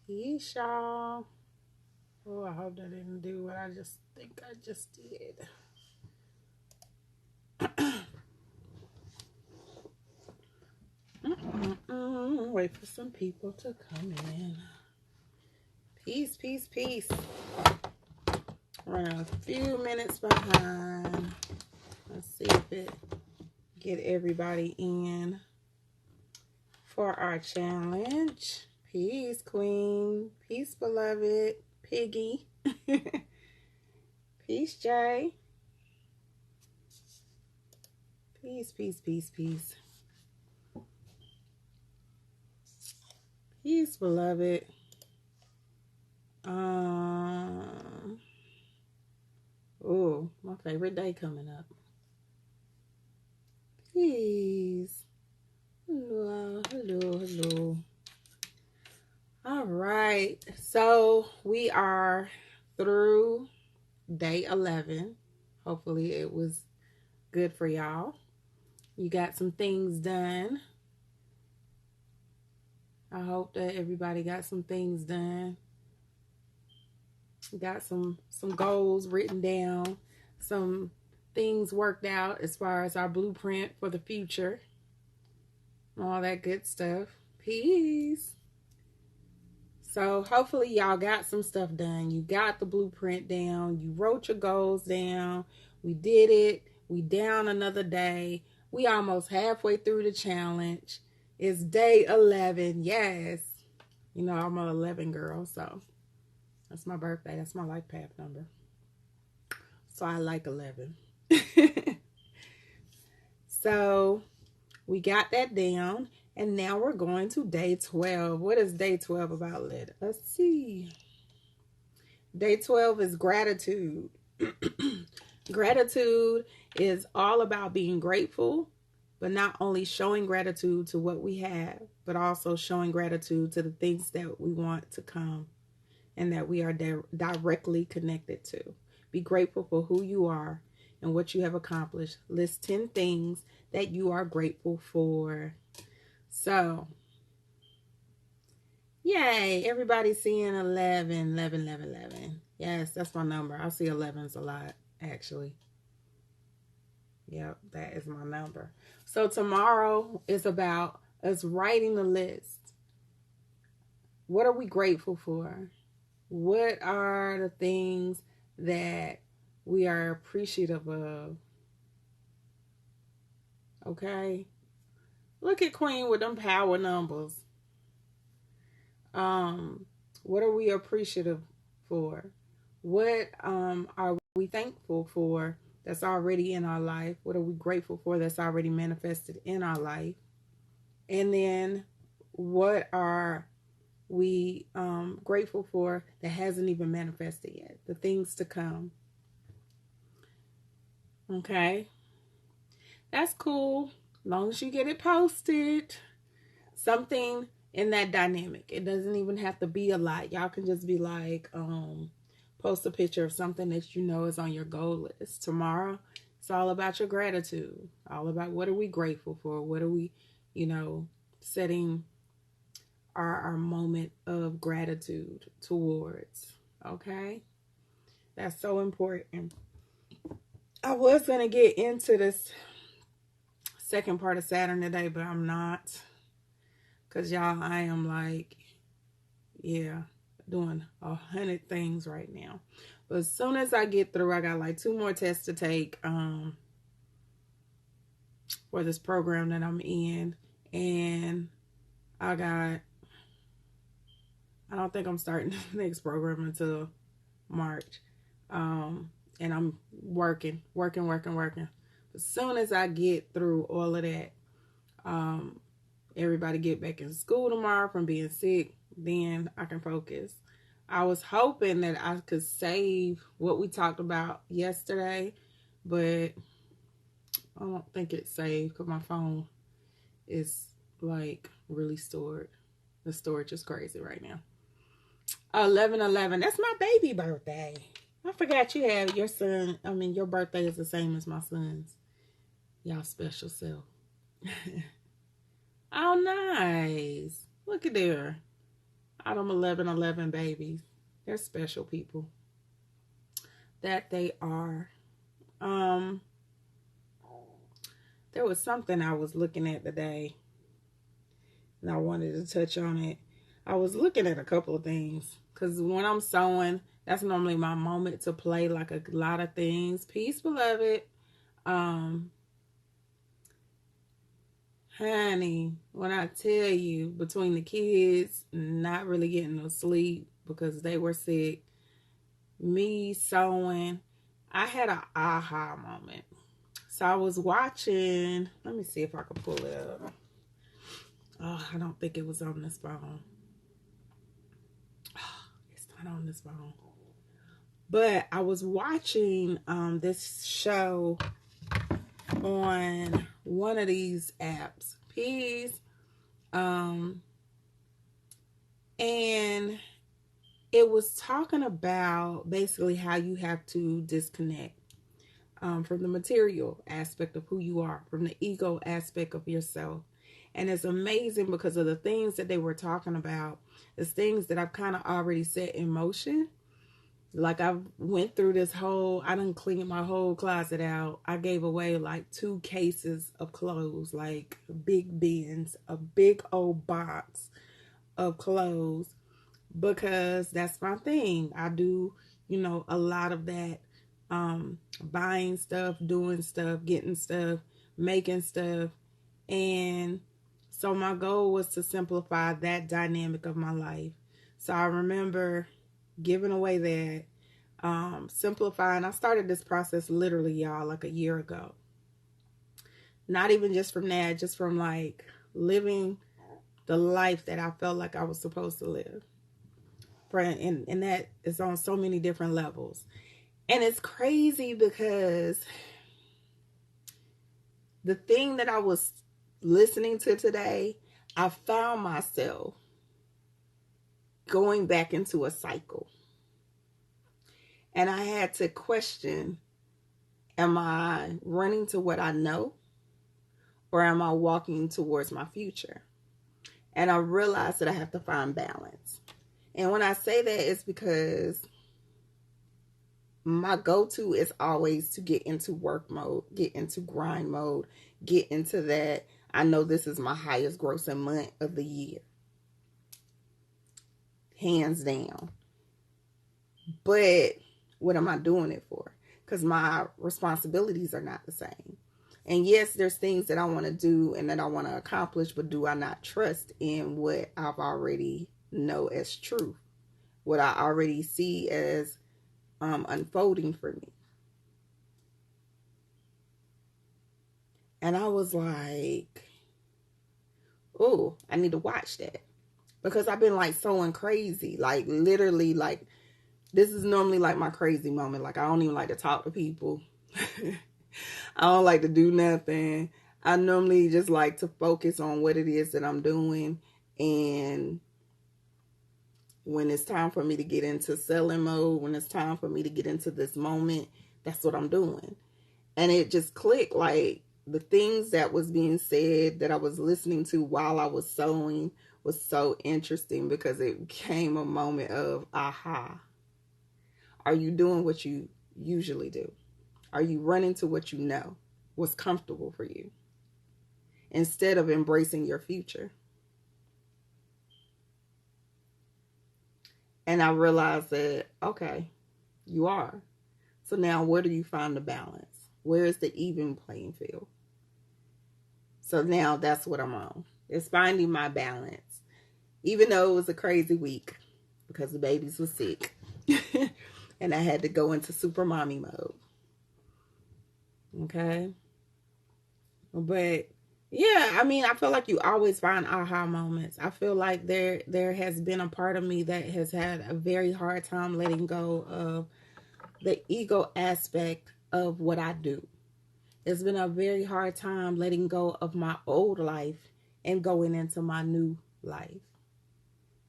Peace, y'all. Oh, I hope that didn't do what I just think I just did. Wait for some people to come in. Peace, peace, peace. We're a few minutes behind. Let's see if it get everybody in for our challenge. Peace, Queen. Peace, beloved. Piggy. Peace, Jay. Peace, peace, peace, peace. Peace, beloved. Oh, my favorite day coming up. Peace. Hello, hello, hello. All right. So we are through day 11. Hopefully it was good for y'all. You got some things done. I hope that everybody got some things done. Got some goals written down, some things worked out as far as our blueprint for the future, all that good stuff. Peace. So hopefully y'all got some stuff done. You got the blueprint down. You wrote your goals down. We did it. We down another day. We almost halfway through the challenge. It's day 11. Yes. You know, I'm an 11 girl, so that's my birthday. That's my life path number. So I like 11. So we got that down. And now we're going to day 12. What is day 12 about? Let's see. Day 12 is gratitude. Gratitude is all about being grateful, but not only showing gratitude to what we have, but also showing gratitude to the things that we want to come and that we are directly connected to. Be grateful for who you are and what you have accomplished. List 10 things that you are grateful for. So, yay, everybody's seeing 11, 11, 11, 11. Yes, that's my number. I see 11s a lot, actually. Yep, that is my number. So tomorrow is about us writing the list. What are we grateful for? What are the things that we are appreciative of? Okay. Look at Queen with them power numbers. What are we appreciative for? What are we thankful for that's already in our life? What are we grateful for that's already manifested in our life? And then what are we grateful for that hasn't even manifested yet? The things to come. Okay. That's cool. As long as you get it posted. Something in that dynamic. It doesn't even have to be a lot. Y'all can just be like, post a picture of something that you know is on your goal list. Tomorrow, it's all about your gratitude. All about what are we grateful for? What are we, setting our moment of gratitude towards. Okay? That's so important. I was going to get into this second part of Saturn today, but I'm not. Because y'all, I am like, doing 100 things right now. But as soon as I get through, I got like 2 more tests to take for this program that I'm in. And I don't think I'm starting the next program until March. And I'm working. As soon as I get through all of that, everybody get back in school tomorrow from being sick, then I can focus. I was hoping that I could save what we talked about yesterday, but I don't think it's saved because my phone is like really stored. The storage is crazy right now. 11/11. That's my baby birthday. I forgot you have your son. Your birthday is the same as my son's. Y'all special self. Oh, nice. Look at there. Adam 1111 babies. They're special people. That they are. There was something I was looking at today, and I wanted to touch on it. I was looking at a couple of things, because when I'm sewing, that's normally my moment to play like a lot of things. Peace, beloved. Honey, when I tell you, between the kids not really getting no sleep because they were sick, me sewing, I had an aha moment. So I was watching, let me see if I can pull it up. Oh, I don't think it was on this phone. Oh, it's not on this phone. But I was watching this show on one of these apps. Peace. And it was talking about basically how you have to disconnect from the material aspect of who you are, from the ego aspect of yourself. And it's amazing because of the things that they were talking about. It's things that I've kind of already set in motion. Like I went through this whole, I done cleaned my whole closet out. I gave away like 2 cases of clothes, like big bins, a big old box of clothes, because that's my thing. I do, a lot of that. Buying stuff, doing stuff, getting stuff, making stuff. And so my goal was to simplify that dynamic of my life. So I remember giving away that, simplifying. I started this process literally, y'all, like a year ago. Not even just from that, just from like living the life that I felt like I was supposed to live. And that is on so many different levels. And it's crazy because the thing that I was listening to today, I found myself going back into a cycle. And I had to question, am I running to what I know, or am I walking towards my future? And I realized that I have to find balance. And when I say that, it's because my go-to is always to get into work mode, get into grind mode, get into that. I know this is my highest grossing month of the year. Hands down. But what am I doing it for? Because my responsibilities are not the same. And yes, there's things that I want to do and that I want to accomplish, but do I not trust in what I've already know as truth? What I already see as unfolding for me. And I was like, oh, I need to watch that. Because I've been like sewing crazy. Like literally, like this is normally like my crazy moment. Like I don't even like to talk to people. I don't like to do nothing. I normally just like to focus on what it is that I'm doing. And when it's time for me to get into selling mode, when it's time for me to get into this moment, that's what I'm doing. And it just clicked, like the things that was being said that I was listening to while I was sewing was so interesting, because it became a moment of aha. Are you doing what you usually do? Are you running to what you know, what's comfortable for you, instead of embracing your future? And I realized that, okay, you are. So now where do you find the balance? Where is the even playing field? So now that's what I'm on. It's finding my balance. Even though it was a crazy week because the babies were sick. And I had to go into super mommy mode. Okay? But yeah, I mean, I feel like you always find aha moments. I feel like there has been a part of me that has had a very hard time letting go of the ego aspect of what I do. It's been a very hard time letting go of my old life and going into my new life,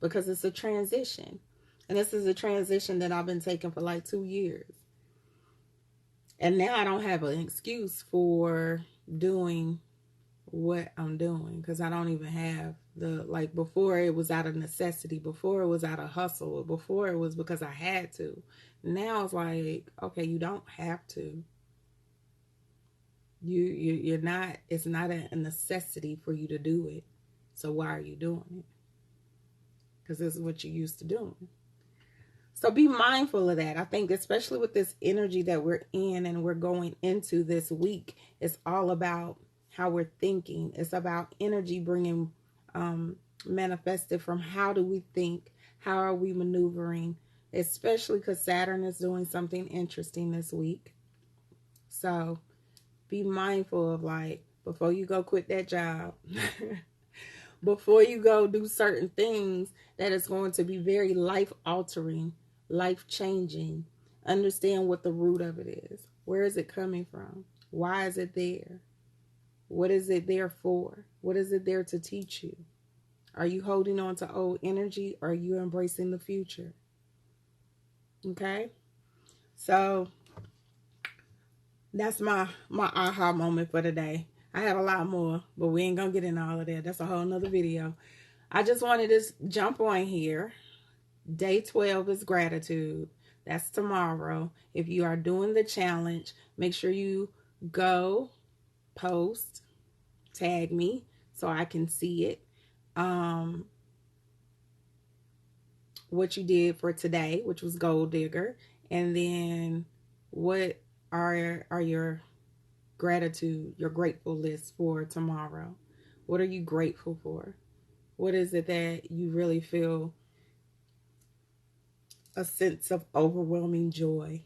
because it's a transition. And this is a transition that I've been taking for like 2 years. And now I don't have an excuse for doing what I'm doing, because I don't even have the, like, before it was out of necessity, before it was out of hustle, before it was because I had to. Now it's like, okay, you don't have to. You're not, it's not a necessity for you to do it. So why are you doing it? Because this is what you're used to doing. So be mindful of that. I think especially with this energy that we're in and we're going into this week, it's all about how we're thinking. It's about energy bringing manifested from how do we think, how are we maneuvering, especially because Saturn is doing something interesting this week. So be mindful of, like, before you go quit that job, before you go do certain things that is going to be very life altering, life changing, understand what the root of it is. Where is it coming from? Why is it there? What is it there for? What is it there to teach you? Are you holding on to old energy, or are you embracing the future? Okay? So that's my aha moment for today. I have a lot more, but we ain't gonna get into all of that. That's a whole nother video. I just wanted to jump on here. Day 12 is gratitude. That's tomorrow. If you are doing the challenge, make sure you go post, tag me so I can see it. What you did for today, which was Gold Digger, and then what are your gratitude, your grateful list for tomorrow. What are you grateful for? What is it that you really feel a sense of overwhelming joy?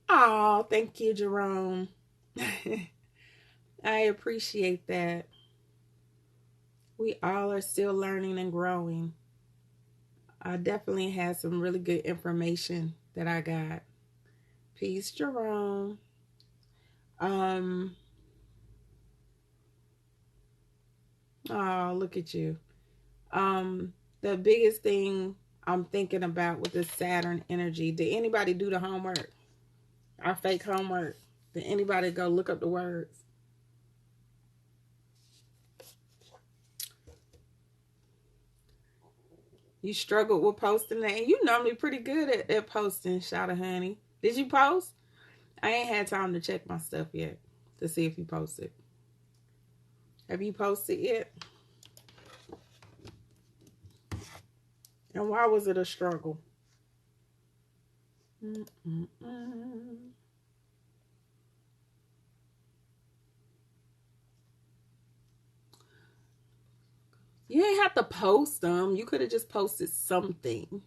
Oh, thank you, Jerome. I appreciate that. We all are still learning and growing. I definitely had some really good information that I got. Peace, Jerome. Oh, look at you. The biggest thing I'm thinking about with this Saturn energy, did anybody do the homework? Our fake homework? Did anybody go look up the words? You struggled with posting that, and you normally pretty good at posting, Shout of Honey. Did you post? I ain't had time to check my stuff yet to see if you posted. Have you posted yet? And why was it a struggle? You didn't have to post them. You could have just posted something.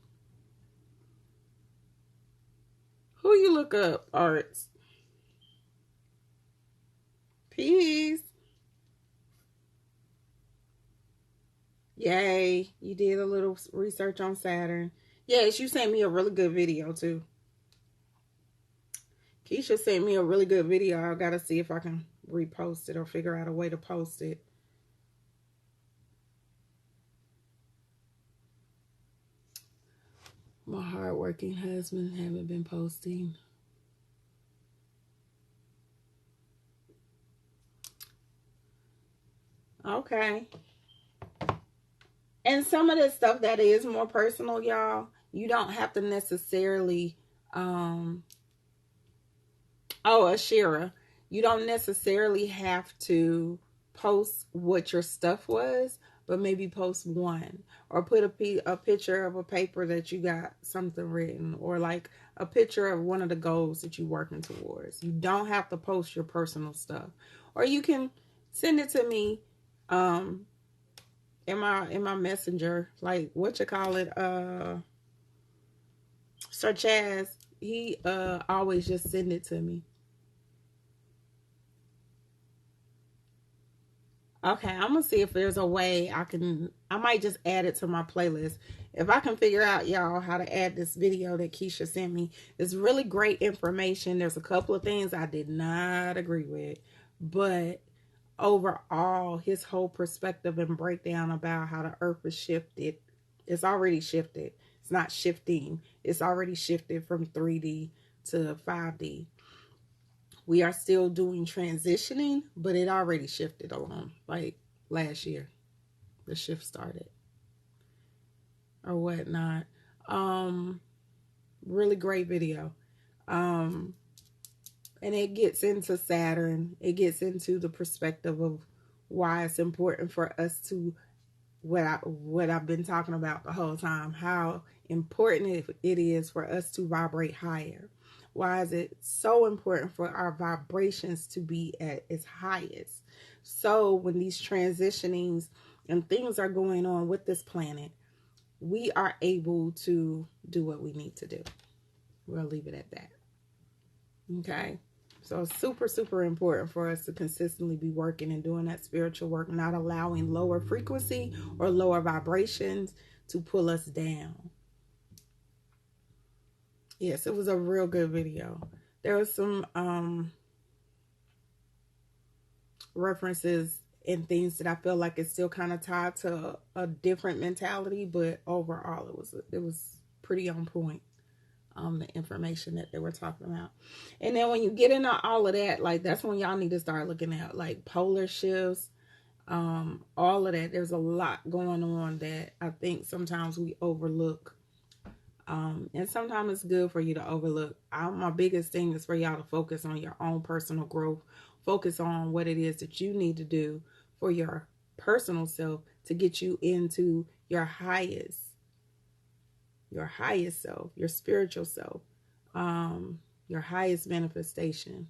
Who you look up, Arts? Peace. Yay. You did a little research on Saturn. Yes, you sent me a really good video too. Keisha sent me a really good video. I gotta see if I can repost it or figure out a way to post it. My hardworking husband haven't been posting. Okay. And some of this stuff that is more personal, y'all, you don't have to necessarily, Ashira, you don't necessarily have to post what your stuff was, but maybe post one, or put a picture of a paper that you got something written, or like a picture of one of the goals that you're working towards. You don't have to post your personal stuff, or you can send it to me in my messenger, like what you call it, Sir Chaz. He always just send it to me. Okay, I'm gonna see if there's a way I might just add it to my playlist. If I can figure out, y'all, how to add this video that Keisha sent me. It's really great information. There's a couple of things I did not agree with, but overall, his whole perspective and breakdown about how the earth is shifted. It's already shifted. It's not shifting. It's already shifted from 3D to 5D. We are still doing transitioning, but it already shifted along. Like last year, the shift started or whatnot. Really great video. And it gets into Saturn. It gets into the perspective of why it's important for us to, what I've been talking about the whole time, how important it is for us to vibrate higher. Why is it so important for our vibrations to be at its highest? So when these transitionings and things are going on with this planet, we are able to do what we need to do. We'll leave it at that. Okay? So it's super, super important for us to consistently be working and doing that spiritual work, not allowing lower frequency or lower vibrations to pull us down. Yes, it was a real good video. There was some references and things that I feel like it's still kind of tied to a different mentality, but overall it was pretty on point. The information that they were talking about. And then when you get into all of that, like that's when y'all need to start looking at like polar shifts, all of that. There's a lot going on that I think sometimes we overlook. And sometimes it's good for you to overlook. My biggest thing is for y'all to focus on your own personal growth. Focus on what it is that you need to do for your personal self to get you into your highest self, your spiritual self, your highest manifestation.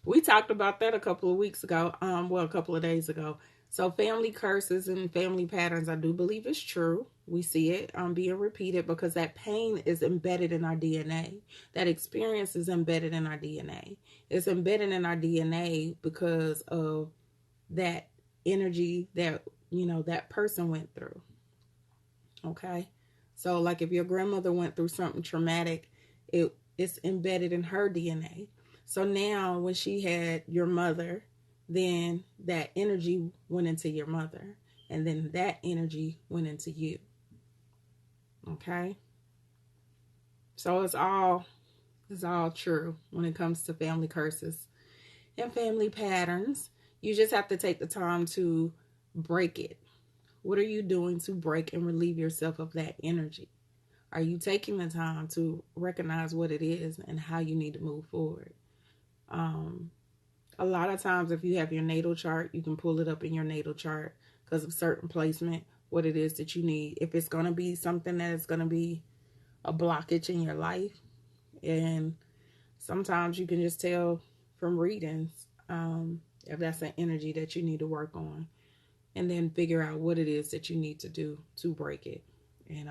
We talked about that a couple of weeks ago, a couple of days ago. So family curses and family patterns, I do believe it's true. We see it being repeated because that pain is embedded in our DNA. That experience is embedded in our DNA. It's embedded in our DNA because of that energy that, that person went through. Okay. So like if your grandmother went through something traumatic, it's embedded in her DNA. So now when she had your mother, then that energy went into your mother, and then that energy went into you. Okay. So it's all true when it comes to family curses and family patterns. You just have to take the time to break it. What are you doing to break and relieve yourself of that energy? Are you taking the time to recognize what it is and how you need to move forward? A lot of times if you have your natal chart, you can pull it up in your natal chart because of certain placement, what it is that you need. If it's going to be something that is going to be a blockage in your life, and sometimes you can just tell from readings if that's an energy that you need to work on. And then figure out what it is that you need to do to break it and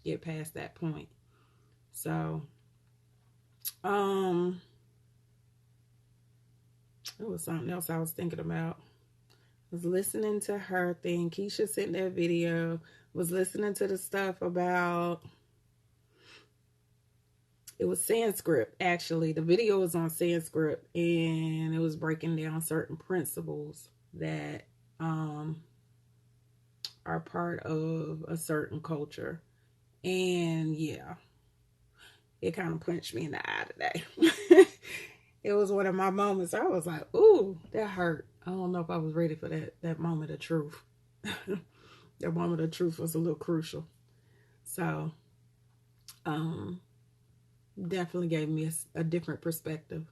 get past that point. So, it was something else I was thinking about. I was listening to her thing. Keisha sent that video. Was listening to the stuff about, it was Sanskrit, actually. The video was on Sanskrit, and it was breaking down certain principles that are part of a certain culture. And yeah, it kind of punched me in the eye today. It was one of my moments. I was like, ooh, that hurt. I don't know if I was ready for that moment of truth. That moment of truth was a little crucial. So, definitely gave me a different perspective.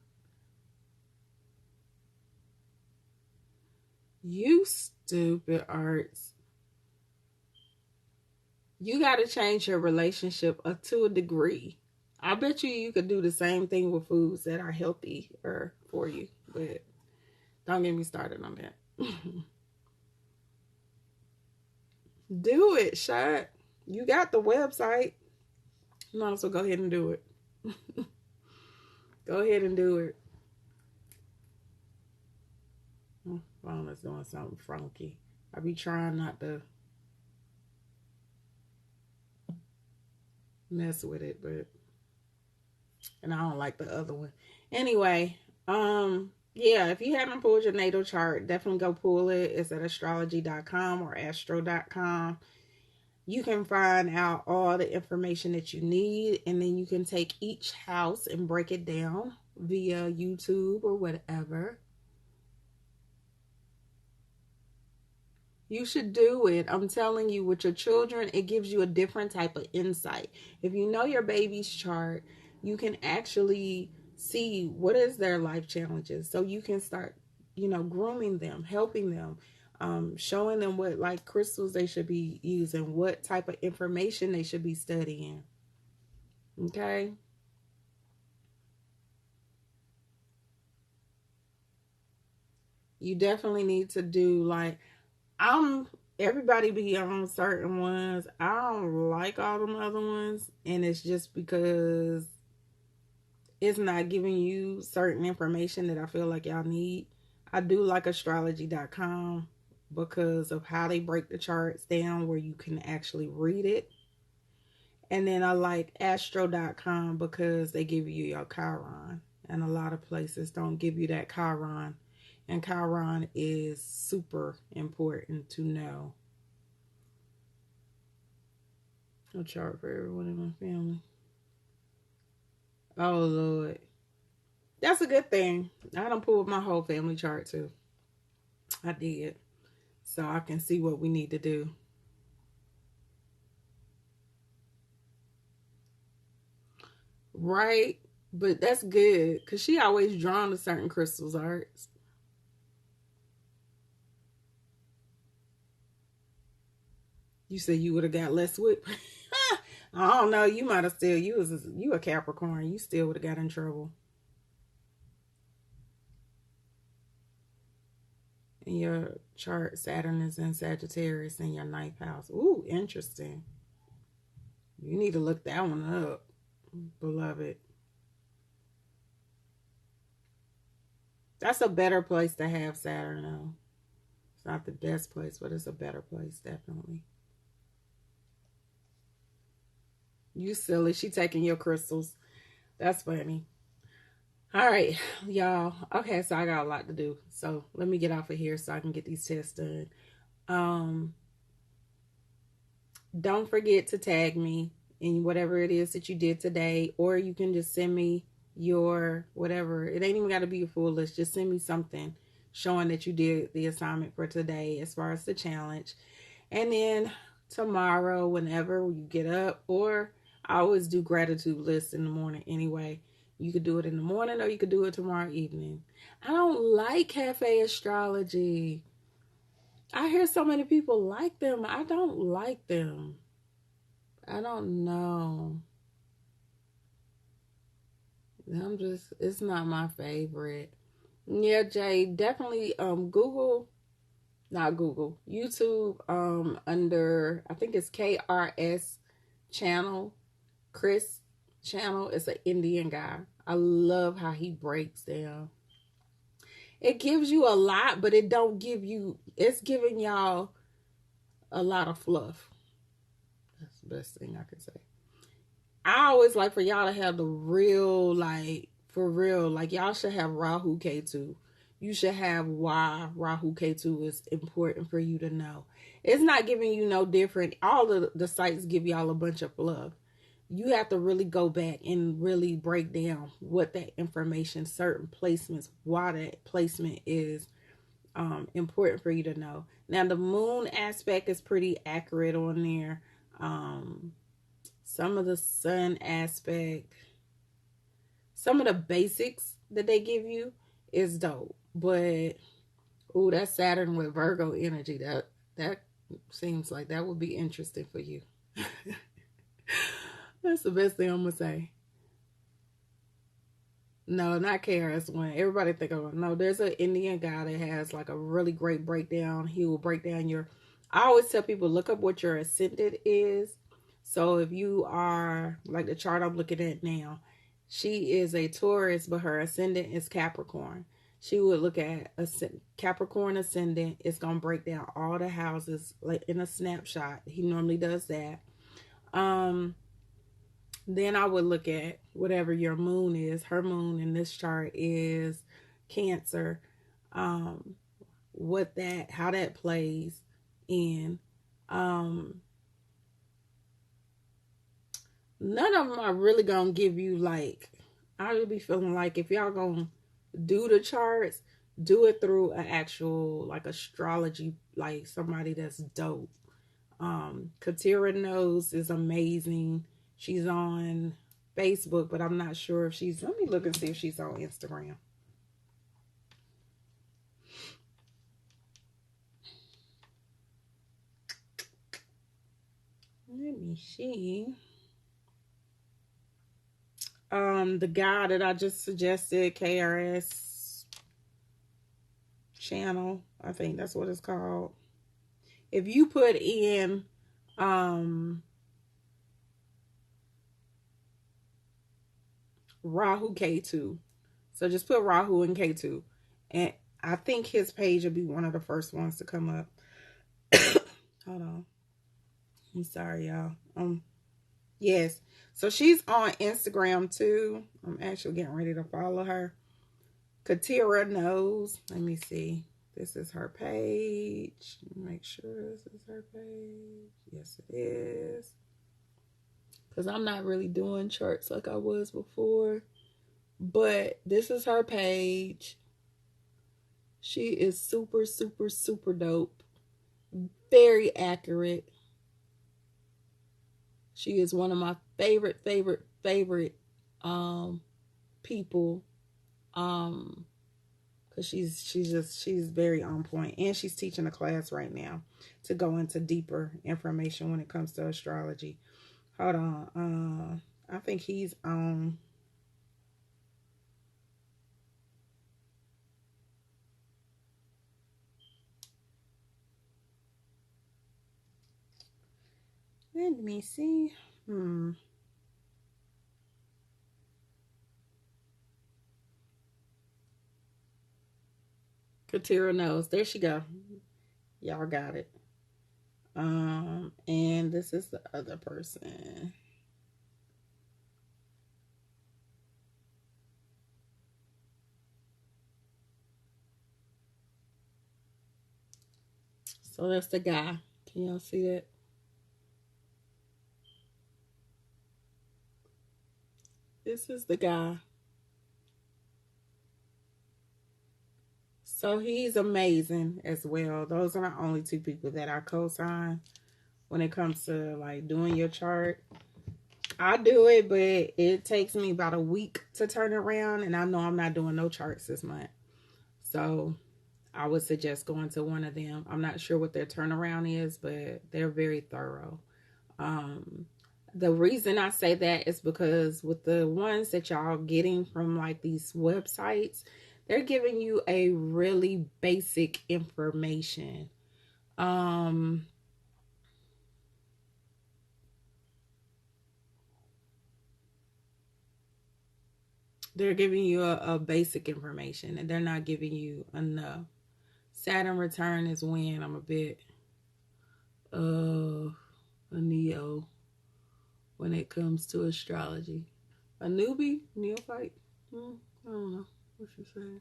You stupid Arts. You got to change your relationship to a degree. I bet you could do the same thing with foods that are healthier for you. But don't get me started on that. Do it, Shot. You got the website. Might as well go ahead and do it. Go ahead and do it. My phone is doing something funky. I be trying not to mess with it, but and I don't like the other one. Anyway, yeah, if you haven't pulled your natal chart, definitely go pull it. It's at astrology.com or astro.com. You can find out all the information that you need, and then you can take each house and break it down via YouTube or whatever. You should do it. I'm telling you, with your children, it gives you a different type of insight. If you know your baby's chart, you can actually see what is their life challenges. So you can start, grooming them, helping them, showing them what like crystals they should be using, what type of information they should be studying. Okay? You definitely need to do like I'm everybody be on certain ones. I don't like all them other ones, and it's just because it's not giving you certain information that I feel like y'all need. I do like astrology.com because of how they break the charts down where you can actually read it. And then I like astro.com because they give you your Chiron. And a lot of places don't give you that Chiron. And Chiron is super important to know. A chart for everyone in my family. Oh, Lord. That's a good thing. I done pulled my whole family chart too. I did. So I can see what we need to do. Right? But that's good because she always drawn to certain crystals arts. You said you would have got less whip. I don't know. You might have still you a Capricorn. You still would have got in trouble. In your chart, Saturn is in Sagittarius in your ninth house. Ooh, interesting. You need to look that one up, beloved. That's a better place to have Saturn, though. It's not the best place, but it's a better place, definitely. You silly. She taking your crystals. That's funny. All right, y'all. Okay, so I got a lot to do. So let me get off of here so I can get these tests done. Um, don't forget to tag me in whatever it is that you did today, or you can just send me your whatever. It ain't even got to be a full list. Just send me something showing that you did the assignment for today as far as the challenge. And then tomorrow, whenever you get up, or I always do gratitude lists in the morning anyway. You could do it in the morning or you could do it tomorrow evening. I don't like cafe astrology. I hear so many people like them. I don't like them. I don't know. It's not my favorite. Yeah, Jay, definitely Google, not Google, YouTube under I think it's KRS channel, Chris channel. Is an Indian guy. I love how he breaks down. It gives you a lot, but it don't give you. It's giving y'all a lot of fluff. That's the best thing I can say. I always like for y'all to have the real, like for real, like y'all should have Rahu Ketu. You should have why Rahu Ketu is important for you to know. It's not giving you no different. All of the sites give y'all a bunch of fluff. You have to really go back and really break down what that information, certain placements, why that placement is important for you to know. Now the moon aspect is pretty accurate on there. Some of the sun aspect, some of the basics that they give you is dope. But ooh, that Saturn with Virgo energy, that seems like that would be interesting for you. That's the best thing I'm gonna say. No, not KRS-One. Everybody think of no. There's an Indian guy that has like a really great breakdown. He will break down your. I always tell people look up what your ascendant is. So if you are like the chart I'm looking at now, she is a Taurus, but her ascendant is Capricorn. She would look at a Capricorn ascendant. It's gonna break down all the houses like in a snapshot. He normally does that. Um, then I would look at whatever your moon is. Her moon in this chart is Cancer. Um, how that plays in. Um, none of them are really gonna give you like, I would be feeling like if y'all gonna do the charts, do it through an actual like astrology, like somebody that's dope. Katira Knows is amazing. She's on Facebook, but I'm not sure if she's, let me look and see if she's on Instagram. Let me see. The guy that I just suggested, KRS channel, I think that's what it's called. If you put in Rahu K2, so just put Rahu and K2, and I think his page will be one of the first ones to come up. Hold on, I'm sorry, y'all. Yes, so she's on Instagram too. I'm actually getting ready to follow her. Katira Knows. Let me see. This is her page. Make sure this is her page. Yes, it is. Because I'm not really doing charts like I was before. But this is her page. She is super, super, super dope. Very accurate. She is one of my favorite people. Because she's very on point, and she's teaching a class right now to go into deeper information when it comes to astrology. Hold on, I think he's on. Let me see. Katira Knows. There she go. Y'all got it. And this is the other person. So that's the guy. Can y'all see that? This is the guy. So he's amazing as well. Those are the only two people that I co-sign when it comes to like doing your chart. I do it, but it takes me about a week to turn around, and I know I'm not doing no charts this month. So I would suggest going to one of them. I'm not sure what their turnaround is, but they're very thorough. The reason I say that is because with the ones that y'all getting from like these websites, they're giving you a really basic information. They're giving you a basic information, and they're not giving you enough. Saturn return is when I'm a bit a neo when it comes to astrology. A newbie? Neophyte? I don't know what you're saying.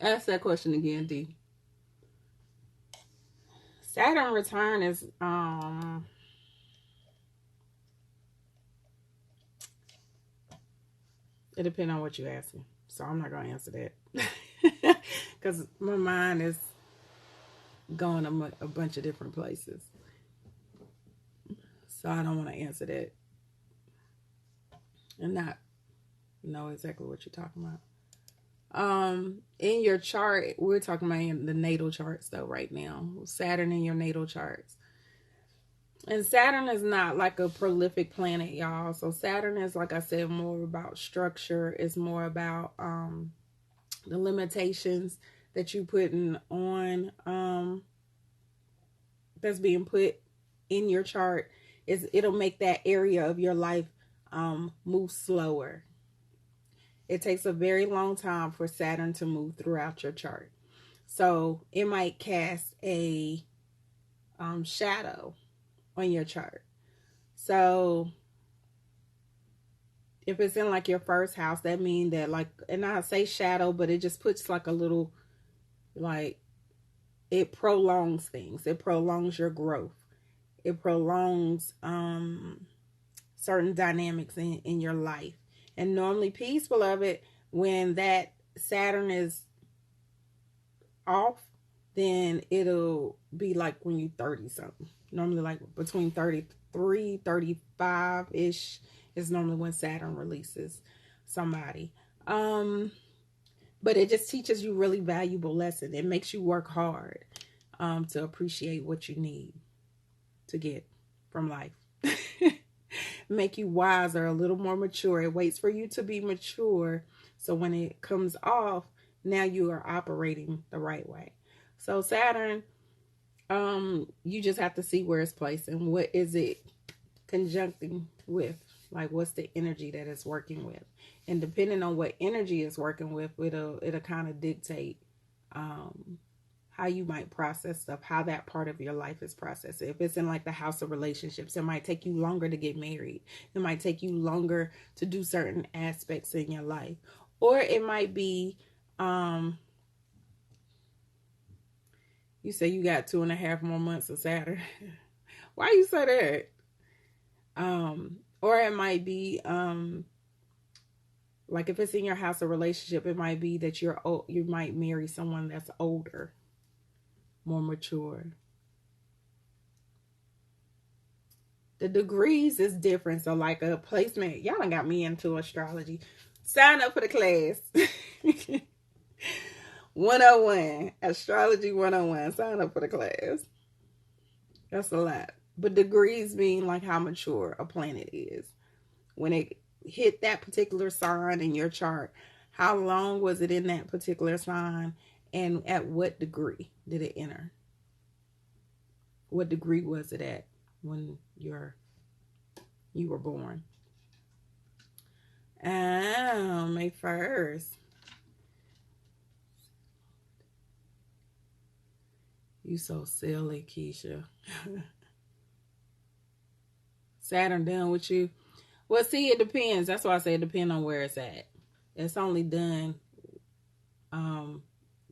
Ask that question again, D. Saturn return is it depends on what you ask me. So I'm not gonna answer that. Because my mind is going a bunch of different places. So I don't want to answer that and not know exactly what you're talking about. In your chart, we're talking about in the natal charts though right now. Saturn in your natal charts. And Saturn is not like a prolific planet, y'all. So Saturn is, like I said, more about structure. It's more about the limitations that you putting on that's being put in your chart. It'll make that area of your life move slower. It takes a very long time for Saturn to move throughout your chart. So it might cast a shadow on your chart. So if it's in like your first house, that means that like, and I say shadow, but it just puts like a little, like, it prolongs things. It prolongs your growth. it prolongs certain dynamics in your life. And normally, peace, beloved, when that Saturn is off, then it'll be like when you 30 something. Normally like between 33, 35 ish is normally when Saturn releases somebody. But it just teaches you really valuable lesson. It makes you work hard to appreciate what you need to get from life. Make you wiser, a little more mature. It waits for you to be mature, so when it comes off, now you are operating the right way. So Saturn, you just have to see where it's placed and what is it conjuncting with. Like, what's the energy that it's working with? And depending on what energy it's working with, it'll kind of dictate how you might process stuff, how that part of your life is processed. If it's in like the house of relationships, it might take you longer to get married. It might take you longer to do certain aspects in your life. Or it might be, you say you got 2.5 more months of Saturn. Why you say that? Or it might be, like if it's in your house of relationship, it might be that you might marry someone that's older, more mature. The degrees is different. So like a placement, y'all done got me into astrology. Sign up for the class. 101. Astrology 101. Sign up for the class. That's a lot. But degrees mean like how mature a planet is. When it hit that particular sign in your chart, how long was it in that particular sign? And at what degree did it enter? What degree was it at when you were born? Oh, May 1st. You so silly, Keisha. Saturn done with you. Well, see, it depends. That's why I say it depends on where it's at. It's only done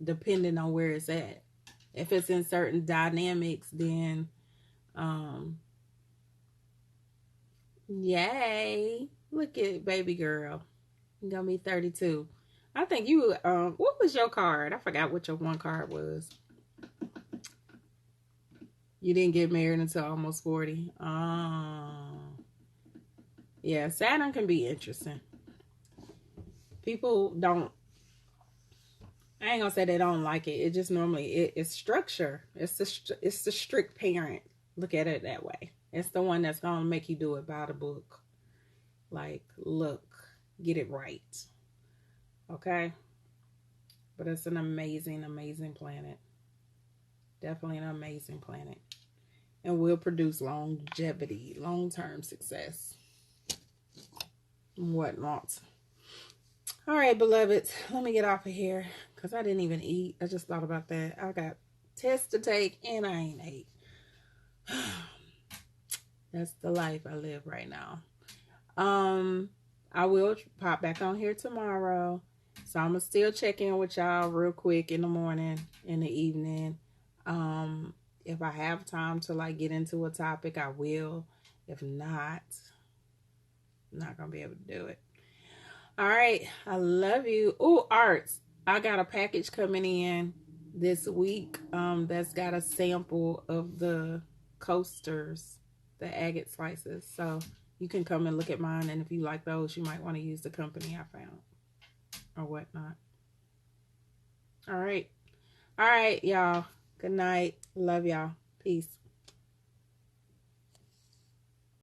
depending on where it's at. If it's in certain dynamics, then yay. Look at baby girl. You're gonna be 32. I think you what was your card? I forgot what your one card was. You didn't get married until almost 40. Yeah, Saturn can be interesting. People don't, I ain't gonna say they don't like it. It just normally it's structure. It's the strict parent. Look at it that way. It's the one that's gonna make you do it by the book. Like, look, get it right. Okay? But it's an amazing, amazing planet. Definitely an amazing planet. And will produce longevity, long-term success, and whatnot. All right, beloveds, let me get off of here because I didn't even eat. I just thought about that. I got tests to take and I ain't ate. That's the life I live right now. I will pop back on here tomorrow. So I'm going to still check in with y'all real quick in the morning, in the evening. If I have time to like get into a topic, I will. If not, I'm not going to be able to do it. All right. I love you. Oh, Arts. I got a package coming in this week that's got a sample of the coasters, the agate slices. So you can come and look at mine. And if you like those, you might want to use the company I found or whatnot. All right. All right, y'all. Good night. Love y'all. Peace.